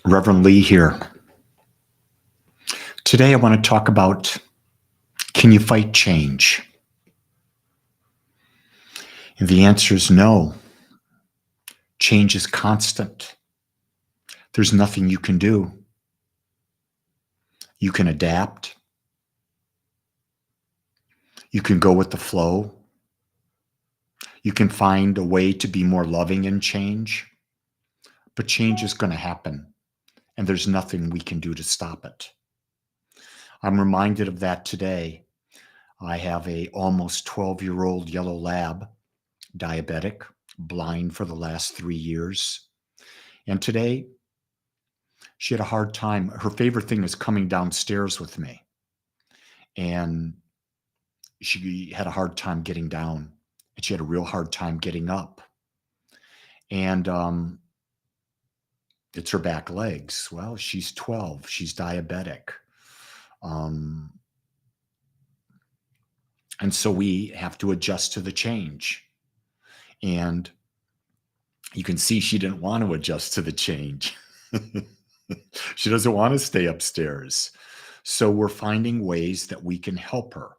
Reverend Lee here. Today I want to talk about, can you fight change? And the answer is no. Change is constant. There's nothing you can do. You can adapt. You can go with the flow. You can find a way to be more loving in change. But change is going to happen, and there's nothing we can do to stop it. I'm reminded of that today. I have a almost 12-year-old yellow lab, diabetic, blind for the last 3 years. And today, she had a hard time. Her favorite thing is coming downstairs with me. And she had a hard time getting down. And she had a real hard time getting up. And it's her back legs. Well, she's 12. She's diabetic. And so we have to adjust to the change. And you can see she didn't want to adjust to the change. She doesn't want to stay upstairs. So we're finding ways that we can help her.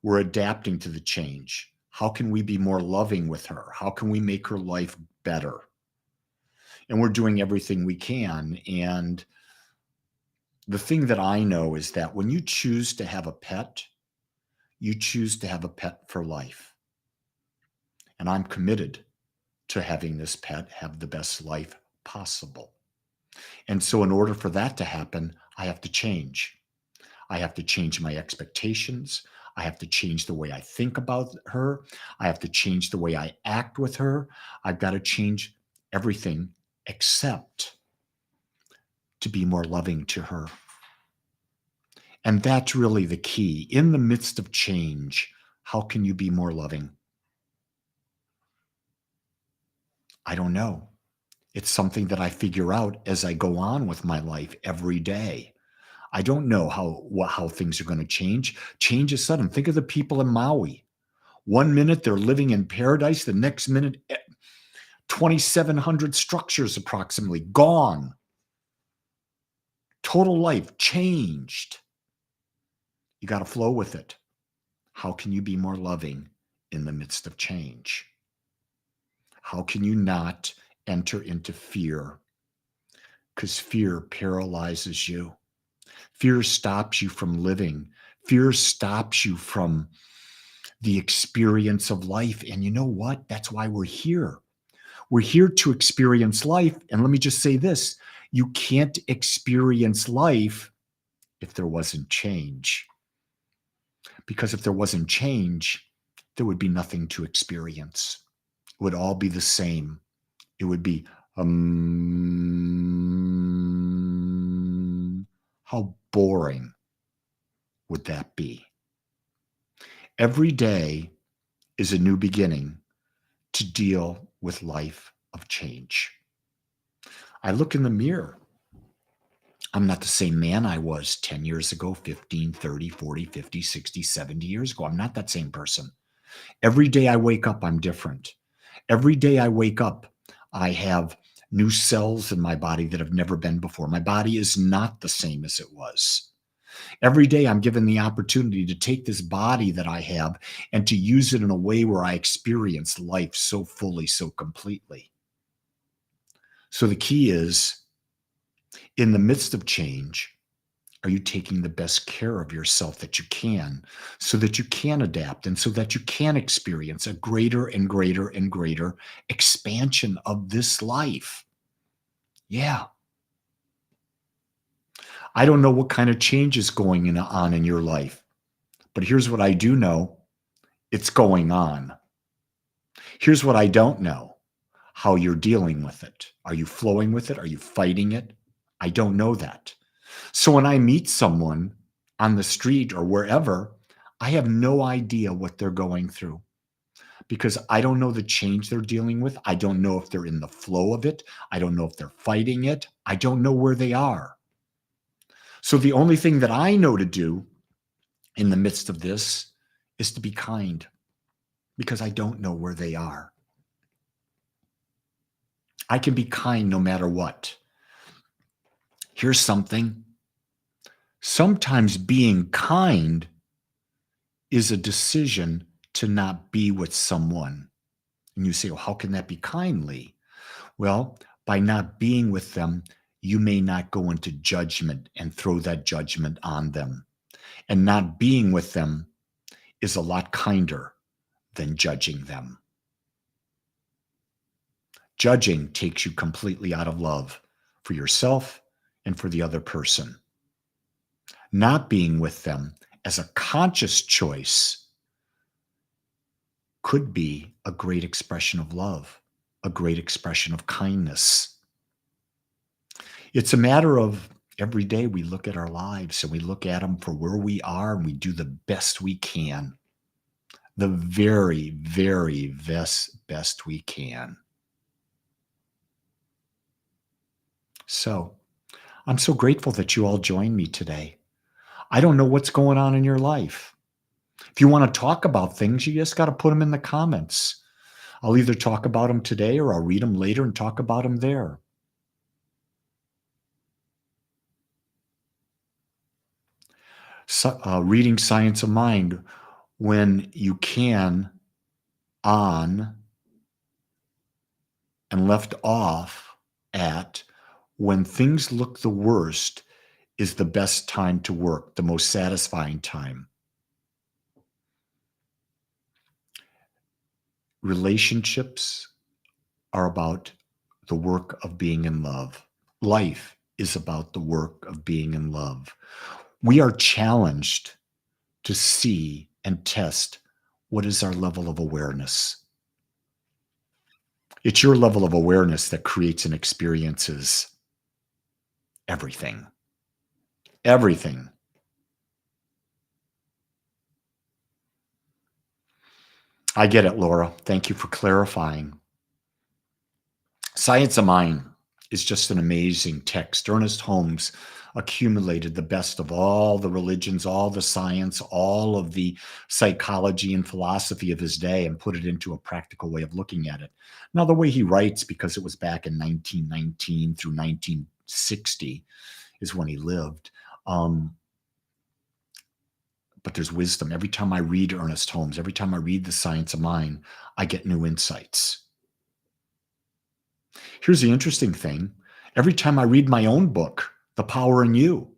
We're adapting to the change. How can we be more loving with her? How can we make her life better? And we're doing everything we can. And the thing that I know is that when you choose to have a pet, you choose to have a pet for life. And I'm committed to having this pet have the best life possible. And so in order for that to happen, I have to change. I have to change my expectations. I have to change the way I think about her. I have to change the way I act with her. I've got to change everything except to be more loving to her. And that's really the key. In the midst of change, how can you be more loving? I don't know. It's something that I figure out as I go on with my life every day. I don't know how things are going to change. Change is sudden. Think of the people in Maui. 1 minute they're living in paradise. The next minute, 2,700 structures approximately gone. Total life changed. You got to flow with it. How can you be more loving in the midst of change? How can you not enter into fear? Because fear paralyzes you. Fear stops you from living. Fear stops you from the experience of life. And you know what? That's why we're here. We're here to experience life. And let me just say this. You can't experience life if there wasn't change. Because if there wasn't change, there would be nothing to experience. It would all be the same. It would be, how boring would that be? Every day is a new beginning to deal with life of change. I look in the mirror. I'm not the same man I was 10 years ago, 15, 30, 40, 50, 60, 70 years ago. I'm not that same person. Every day I wake up, I'm different. Every day I wake up, I have new cells in my body that have never been before. My body is not the same as it was. Every day I'm given the opportunity to take this body that I have and to use it in a way where I experience life so fully, so completely. So the key is, in the midst of change, are you taking the best care of yourself that you can so that you can adapt and so that you can experience a greater and greater and greater expansion of this life? Yeah. I don't know what kind of change is going on in your life, but here's what I do know. It's going on. Here's what I don't know. How you're dealing with it. Are you flowing with it? Are you fighting it? I don't know that. So when I meet someone on the street or wherever, I have no idea what they're going through because I don't know the change they're dealing with. I don't know if they're in the flow of it. I don't know if they're fighting it. I don't know where they are. So the only thing that I know to do in the midst of this is to be kind because I don't know where they are. I can be kind no matter what. Here's something. Sometimes being kind is a decision to not be with someone. And you say, well, how can that be kindly? Well, by not being with them, you may not go into judgment and throw that judgment on them. And not being with them is a lot kinder than judging them. Judging takes you completely out of love for yourself and for the other person. Not being with them as a conscious choice could be a great expression of love, a great expression of kindness. It's a matter of every day we look at our lives and we look at them for where we are and we do the best we can. The very, very best we can. So I'm so grateful that you all joined me today. I don't know what's going on in your life. If you want to talk about things, you just got to put them in the comments. I'll either talk about them today or I'll read them later and talk about them there. So, reading Science of Mind, when you can, on, and left off at when things look the worst is the best time to work, the most satisfying time. Relationships are about the work of being in love. Life is about the work of being in love. We are challenged to see and test what is our level of awareness. It's your level of awareness that creates and experiences everything. Everything. I get it, Laura. Thank you for clarifying. Science of Mind is just an amazing text. Ernest Holmes accumulated the best of all the religions, all the science, all of the psychology and philosophy of his day and put it into a practical way of looking at it. Now, the way he writes, because it was back in 1919 through 1960 is when he lived. But there's wisdom. Every time I read Ernest Holmes, every time I read The Science of Mind, I get new insights. Here's the interesting thing. Every time I read my own book, The Power in You,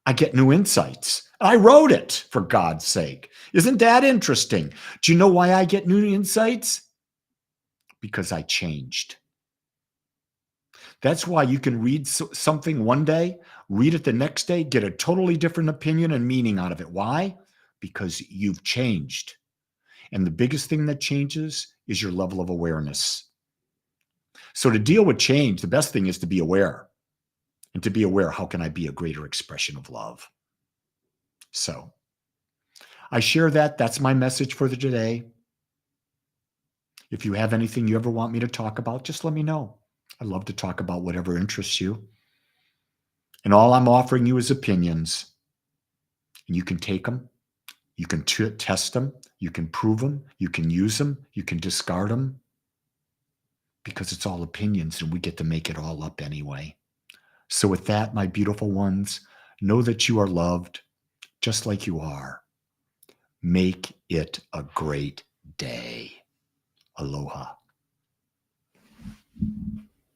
I get new insights. I wrote it, for God's sake. Isn't that interesting? Do you know why I get new insights? Because I changed. That's why you can read something one day, read it the next day, get a totally different opinion and meaning out of it. Why? Because you've changed. And the biggest thing that changes is your level of awareness. So to deal with change, the best thing is to be aware. And to be aware, how can I be a greater expression of love? So I share that. That's my message for today. If you have anything you ever want me to talk about, just let me know. I love to talk about whatever interests you. And all I'm offering you is opinions. And you can take them. You can test them. You can prove them. You can use them. You can discard them. Because it's all opinions and we get to make it all up anyway. So with that, my beautiful ones, know that you are loved just like you are. Make it a great day. Aloha.